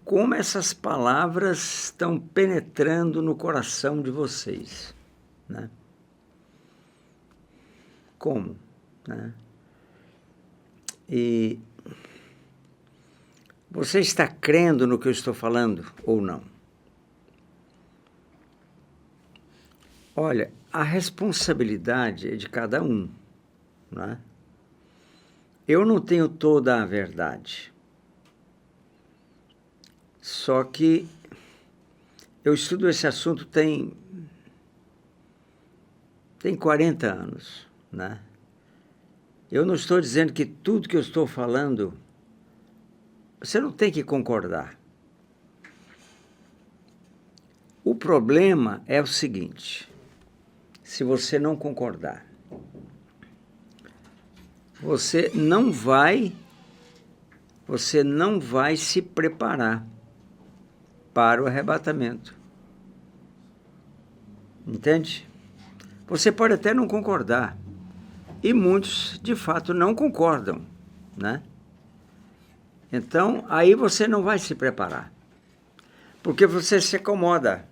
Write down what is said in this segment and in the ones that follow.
como essas palavras estão penetrando no coração de vocês, né? Como, né? E você está crendo no que eu estou falando ou não? Olha, a responsabilidade é de cada um, né? Eu não tenho toda a verdade. Só que eu estudo esse assunto tem 40 anos, né? Eu não estou dizendo que tudo que eu estou falando, você não tem que concordar. O problema é o seguinte: se você não concordar, você não vai se preparar para o arrebatamento. Entende? Você pode até não concordar. E muitos, de fato, não concordam, né? Então, aí você não vai se preparar. Porque você se acomoda.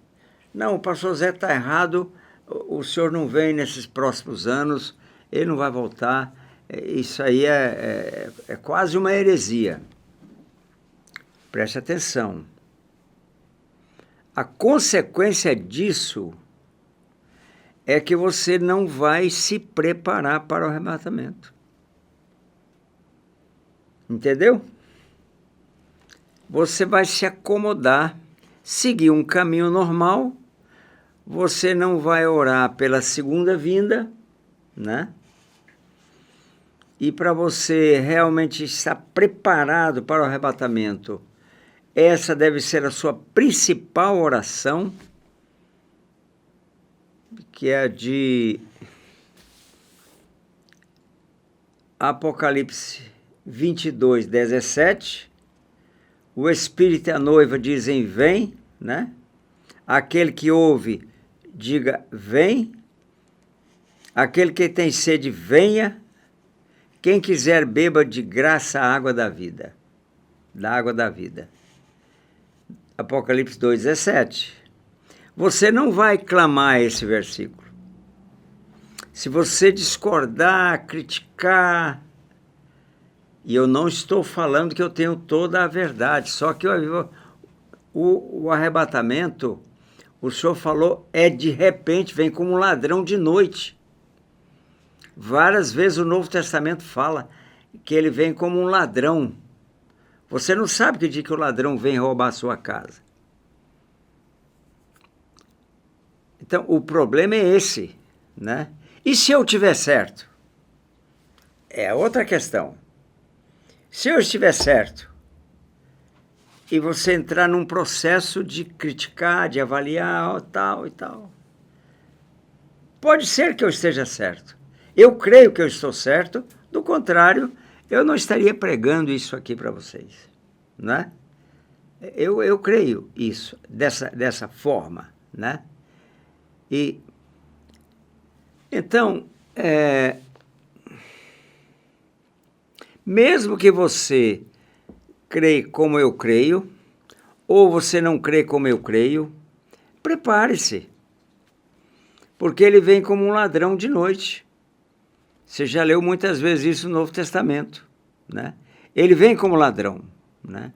Não, o pastor Zé está errado, o senhor não vem nesses próximos anos, ele não vai voltar. Isso aí é quase uma heresia. Preste atenção. A consequência disso é que você não vai se preparar para o arrebatamento. Entendeu? Você vai se acomodar, seguir um caminho normal, você não vai orar pela segunda vinda, né? E para você realmente estar preparado para o arrebatamento, essa deve ser a sua principal oração, que é a de Apocalipse 22, 17. O Espírito e a noiva dizem vem, né? Aquele que ouve, diga vem. Aquele que tem sede, venha. Quem quiser, beba de graça a água da vida. Da água da vida. Apocalipse 2, 17. Você não vai clamar esse versículo. Se você discordar, criticar, e eu não estou falando que eu tenho toda a verdade, só que o arrebatamento, o Senhor falou, é de repente, vem como um ladrão de noite. Várias vezes o Novo Testamento fala que ele vem como um ladrão. Você não sabe que dia que o ladrão vem roubar a sua casa. Então, o problema é esse, né? E se eu tiver certo? É outra questão. Se eu estiver certo, e você entrar num processo de criticar, de avaliar, tal e tal, pode ser que eu esteja certo. Eu creio que eu estou certo, do contrário, eu não estaria pregando isso aqui para vocês, né? Eu creio isso, dessa forma, né? E, então, mesmo que você crê como eu creio, ou você não crê como eu creio, prepare-se, porque ele vem como um ladrão de noite. Você já leu muitas vezes isso no Novo Testamento, né? Ele vem como ladrão, né?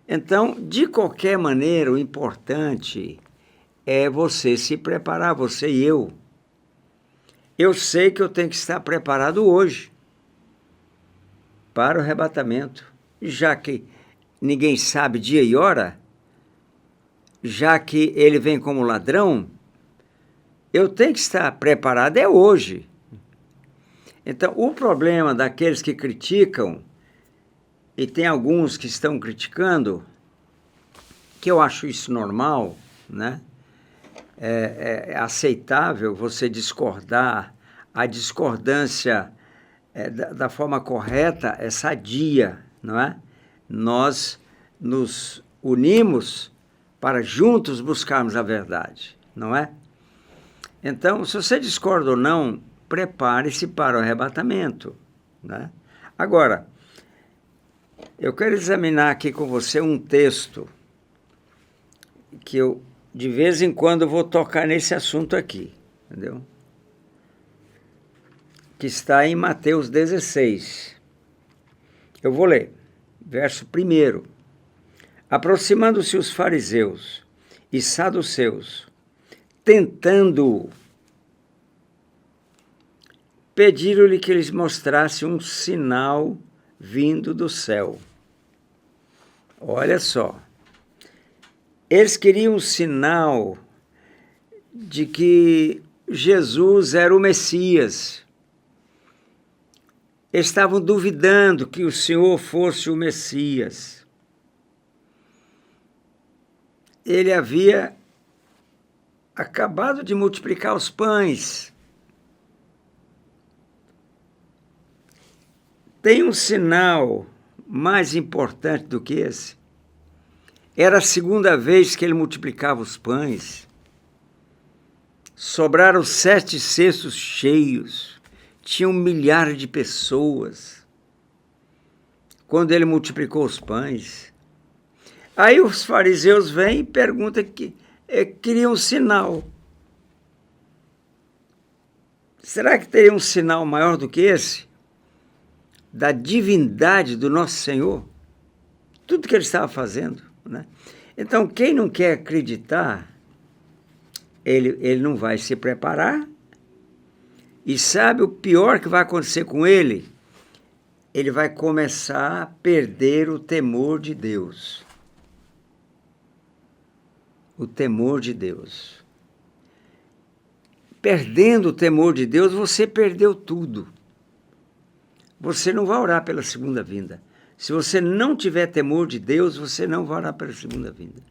Então, de qualquer maneira, o importante é você se preparar, você e eu. Eu sei que eu tenho que estar preparado hoje para o arrebatamento, já que ninguém sabe dia e hora, já que ele vem como ladrão, eu tenho que estar preparado hoje. Então, o problema daqueles que criticam, e tem alguns que estão criticando, que eu acho isso normal, né? É aceitável você discordar, a discordância da forma correta é sadia, não é? Nós nos unimos para juntos buscarmos a verdade, não é? Então, se você discorda ou não, prepare-se para o arrebatamento, né? Agora, eu quero examinar aqui com você um texto que eu, de vez em quando, vou tocar nesse assunto aqui, entendeu? Que está em Mateus 16. Eu vou ler, verso 1. Aproximando-se os fariseus e saduceus, tentando-o, pediram-lhe que lhes mostrasse um sinal vindo do céu. Olha só, eles queriam um sinal de que Jesus era o Messias. Estavam duvidando que o Senhor fosse o Messias. Ele havia acabado de multiplicar os pães. Tem um sinal mais importante do que esse? Era a segunda vez que ele multiplicava os pães. Sobraram 7 cestos cheios. Tinham milhares de pessoas. Quando ele multiplicou os pães. Aí os fariseus vêm e perguntam que queriam um sinal. Será que teria um sinal maior do que esse? Da divindade do nosso Senhor? Tudo que ele estava fazendo, né? Então, quem não quer acreditar, ele não vai se preparar. E sabe o pior que vai acontecer com ele? Ele vai começar a perder o temor de Deus. O temor de Deus. Perdendo o temor de Deus, você perdeu tudo. Você não vai orar pela segunda vinda. Se você não tiver temor de Deus, você não vai orar pela segunda vinda.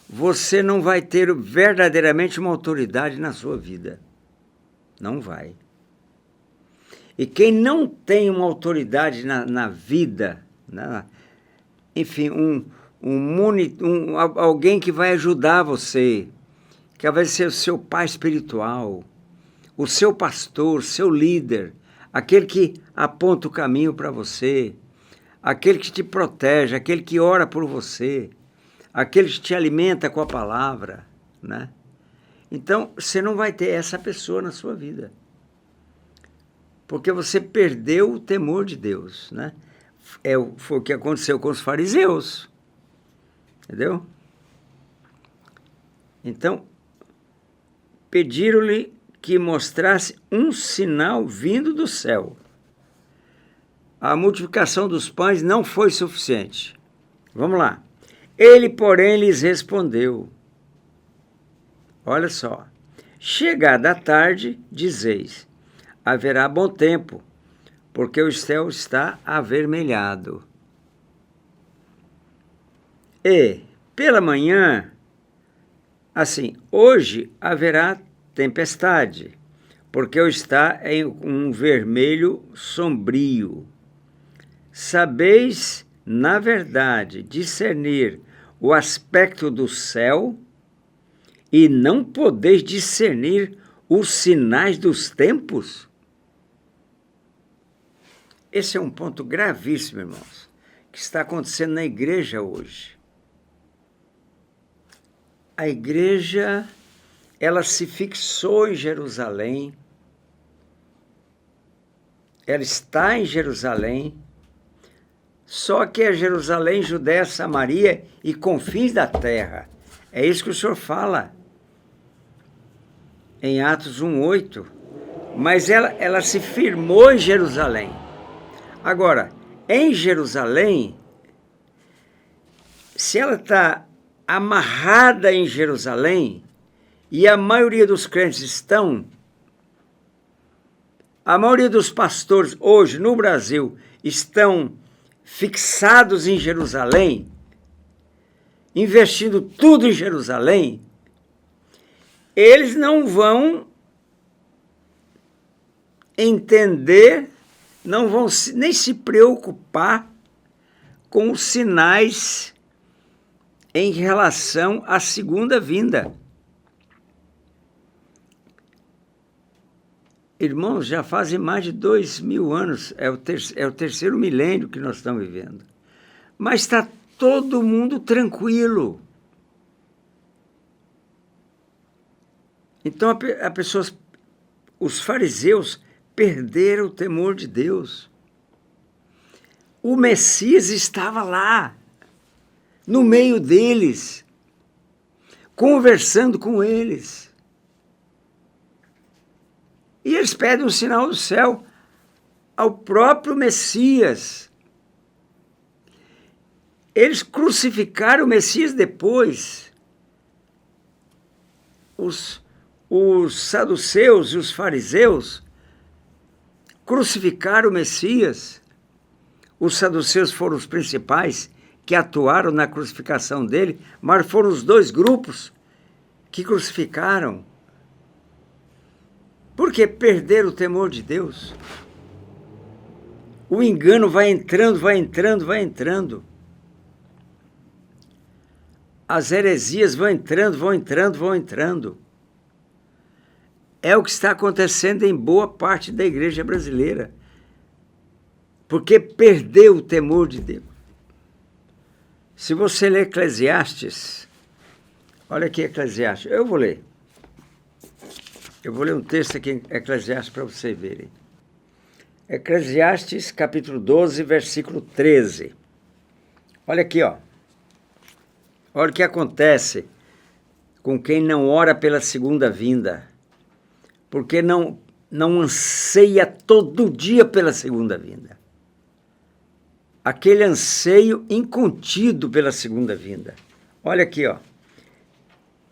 Você não vai ter verdadeiramente uma autoridade na sua vida. Não vai. E quem não tem uma autoridade na vida, enfim, alguém que vai ajudar você, que vai ser o seu pai espiritual, o seu pastor, o seu líder, aquele que aponta o caminho para você, aquele que te protege, aquele que ora por você, aquele que te alimenta com a palavra, né? Então, você não vai ter essa pessoa na sua vida. Porque você perdeu o temor de Deus, né? Foi o que aconteceu com os fariseus. Entendeu? Então, pediram-lhe que mostrasse um sinal vindo do céu. A multiplicação dos pães não foi suficiente. Vamos lá. Ele, porém, lhes respondeu. Olha só. Chegada a tarde, dizeis, haverá bom tempo, porque o céu está avermelhado. E, pela manhã, assim, hoje haverá tempestade, porque o está em um vermelho sombrio. Sabeis, na verdade, discernir o aspecto do céu e não podeis discernir os sinais dos tempos? Esse é um ponto gravíssimo, irmãos, que está acontecendo na igreja hoje. A igreja, ela se fixou em Jerusalém, ela está em Jerusalém, só que é Jerusalém, Judéia, Samaria e confins da terra. É isso que o Senhor fala em Atos 1:8. Mas ela se firmou em Jerusalém. Agora, em Jerusalém, se ela está amarrada em Jerusalém, e a maioria dos crentes estão, a maioria dos pastores hoje no Brasil estão fixados em Jerusalém, investindo tudo em Jerusalém, eles não vão entender, não vão nem se preocupar com os sinais em relação à segunda vinda. Irmãos, já fazem mais de 2000 anos, é o terceiro milênio que nós estamos vivendo. Mas está todo mundo tranquilo. Então os fariseus perderam o temor de Deus. O Messias estava lá, no meio deles, conversando com eles. E eles pedem um sinal do céu ao próprio Messias. Eles crucificaram o Messias depois. Os saduceus e os fariseus crucificaram o Messias. Os saduceus foram os principais que atuaram na crucificação dele, mas foram os dois grupos que crucificaram. Porque perderam o temor de Deus. O engano vai entrando, vai entrando, vai entrando. As heresias vão entrando, vão entrando, vão entrando. É o que está acontecendo em boa parte da igreja brasileira. Porque perdeu o temor de Deus. Se você ler Eclesiastes, olha aqui Eclesiastes, eu vou ler. Eu vou ler um texto aqui em Eclesiastes para vocês verem. Eclesiastes, capítulo 12, versículo 13. Olha aqui, ó. Olha o que acontece com quem não ora pela segunda vinda. Porque não anseia todo dia pela segunda vinda. Aquele anseio incontido pela segunda vinda. Olha aqui, ó.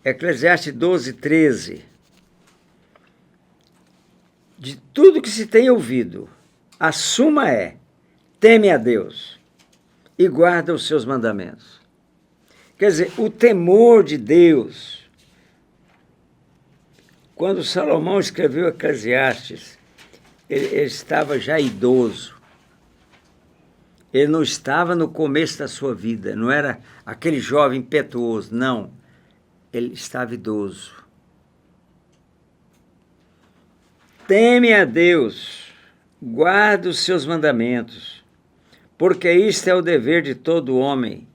Eclesiastes 12, 13. De tudo que se tem ouvido, a suma é: teme a Deus e guarda os seus mandamentos. Quer dizer, o temor de Deus. Quando Salomão escreveu Eclesiastes, ele estava já idoso. Ele não estava no começo da sua vida, não era aquele jovem impetuoso, não. Ele estava idoso. Teme a Deus, guarda os seus mandamentos, porque isto é o dever de todo homem.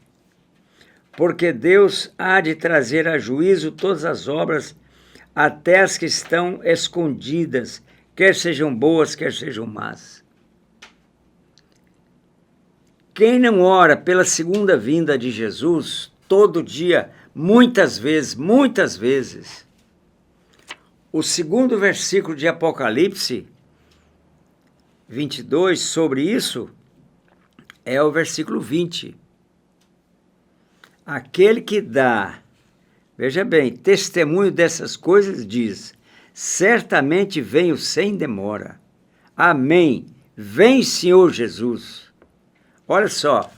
Porque Deus há de trazer a juízo todas as obras, até as que estão escondidas, quer sejam boas, quer sejam más. Quem não ora pela segunda vinda de Jesus, todo dia, muitas vezes, o segundo versículo de Apocalipse 22 sobre isso é o versículo 20. Aquele que dá, veja bem, testemunho dessas coisas diz: certamente venho sem demora. Amém. Vem, Senhor Jesus. Olha só,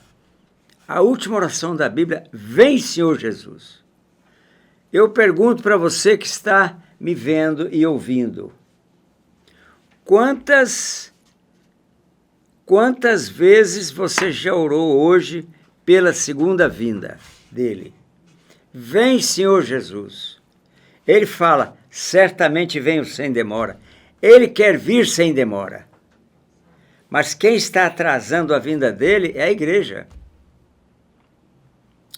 a última oração da Bíblia: vem, Senhor Jesus. Eu pergunto para você que está me vendo e ouvindo, quantas vezes você já orou hoje pela segunda vinda dele? Vem, Senhor Jesus. Ele fala: certamente venho sem demora. Ele quer vir sem demora. Mas quem está atrasando a vinda dele é a igreja,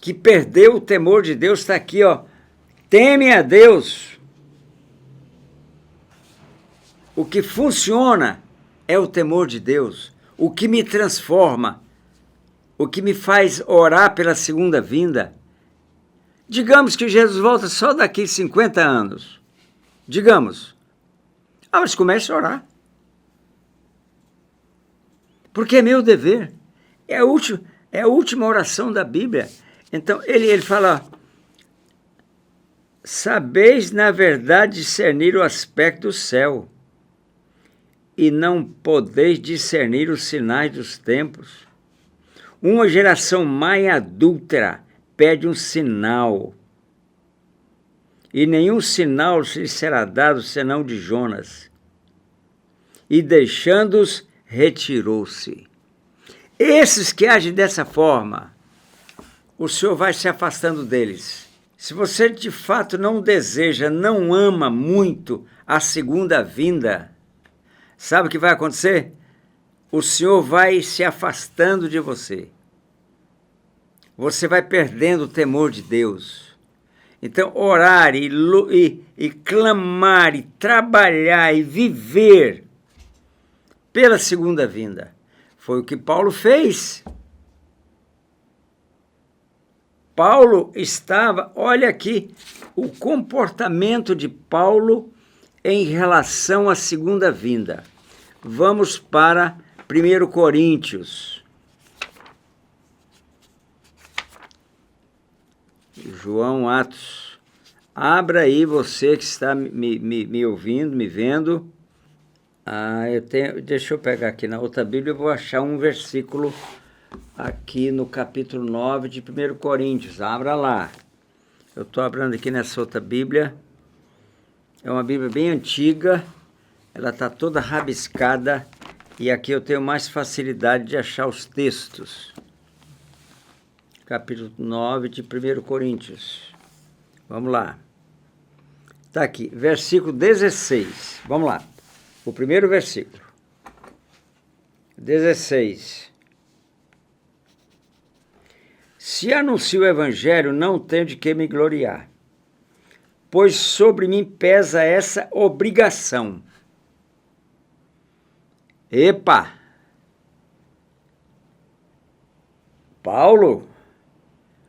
que perdeu o temor de Deus. Está aqui, ó. Teme a Deus. O que funciona é o temor de Deus. O que me transforma, o que me faz orar pela segunda vinda. Digamos que Jesus volta só daqui 50 anos. Digamos. Mas comece a orar. Porque é meu dever. É a última oração da Bíblia. Então, ele fala: sabeis, na verdade, discernir o aspecto do céu, e não podeis discernir os sinais dos tempos. Uma geração má e adúltera pede um sinal, e nenhum sinal lhe será dado senão de Jonas. E deixando-os, retirou-se. Esses que agem dessa forma, o Senhor vai se afastando deles. Se você de fato não deseja, não ama muito a segunda vinda, sabe o que vai acontecer? O Senhor vai se afastando de você. Você vai perdendo o temor de Deus. Então, orar e clamar e trabalhar e viver pela segunda vinda. Foi o que Paulo fez. Paulo estava, olha aqui, o comportamento de Paulo em relação à segunda vinda. Vamos para 1 Coríntios. João, Atos. Abra aí, você que está me ouvindo, me vendo. Deixa eu pegar aqui na outra Bíblia, eu vou achar um versículo aqui no capítulo 9 de 1 Coríntios. Abra lá. Eu estou abrindo aqui nessa outra Bíblia. É uma Bíblia bem antiga. Ela está toda rabiscada. E aqui eu tenho mais facilidade de achar os textos. Capítulo 9 de 1 Coríntios. Vamos lá. Está aqui, versículo 16. Vamos lá. O primeiro versículo. 16. Se anuncio o evangelho, não tenho de que me gloriar, pois sobre mim pesa essa obrigação. Epa! Paulo,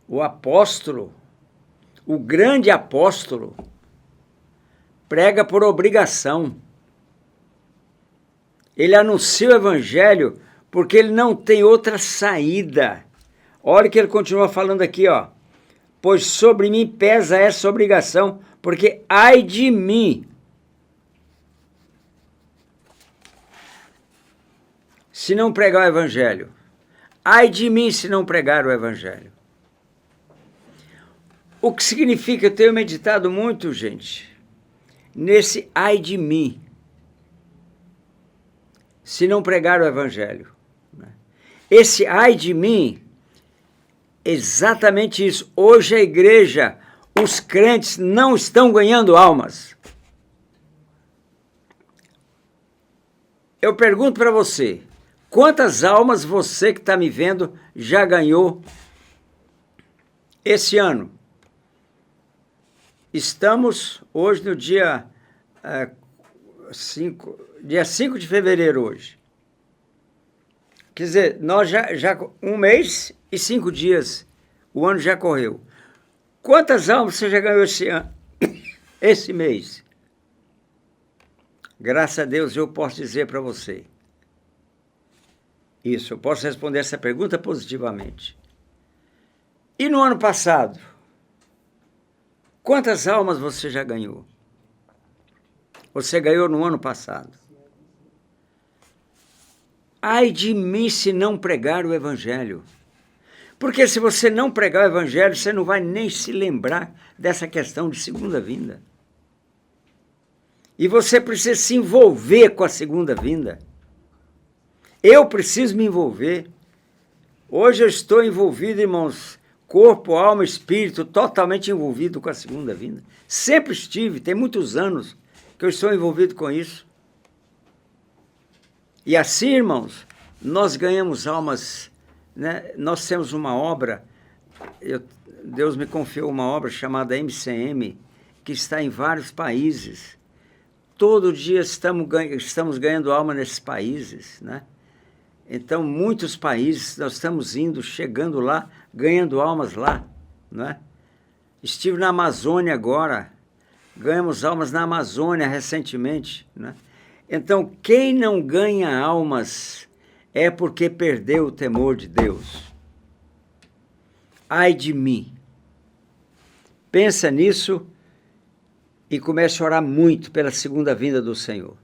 o apóstolo, o grande apóstolo, prega por obrigação. Ele anuncia o evangelho porque ele não tem outra saída. Olha que ele continua falando aqui, ó. Pois sobre mim pesa essa obrigação, porque ai de mim se não pregar o evangelho. Ai de mim se não pregar o evangelho. O que significa, eu tenho meditado muito, gente, nesse ai de mim se não pregar o evangelho. Esse ai de mim, exatamente isso. Hoje a igreja, os crentes não estão ganhando almas. Eu pergunto para você, quantas almas você que está me vendo já ganhou esse ano? Estamos hoje no dia 5 de fevereiro hoje. Quer dizer, nós já 1 mês e 5 dias, o ano já correu. Quantas almas você já ganhou esse mês? Graças a Deus eu posso dizer para você. Isso, eu posso responder essa pergunta positivamente. E no ano passado? Quantas almas você já ganhou? Você ganhou no ano passado? Ai de mim se não pregar o evangelho. Porque se você não pregar o evangelho, você não vai nem se lembrar dessa questão de segunda vinda. E você precisa se envolver com a segunda vinda. Eu preciso me envolver. Hoje eu estou envolvido, irmãos, corpo, alma, espírito, totalmente envolvido com a segunda vinda. Sempre estive, tem muitos anos que eu estou envolvido com isso. E assim, irmãos, nós ganhamos almas, né? Nós temos uma obra, Deus me confiou uma obra chamada MCM, que está em vários países. Todo dia estamos ganhando alma nesses países, né? Então, muitos países, nós estamos chegando lá, ganhando almas lá, né? Estive na Amazônia agora, ganhamos almas na Amazônia recentemente, né? Então, quem não ganha almas é porque perdeu o temor de Deus. Ai de mim. Pensa nisso e comece a orar muito pela segunda vinda do Senhor.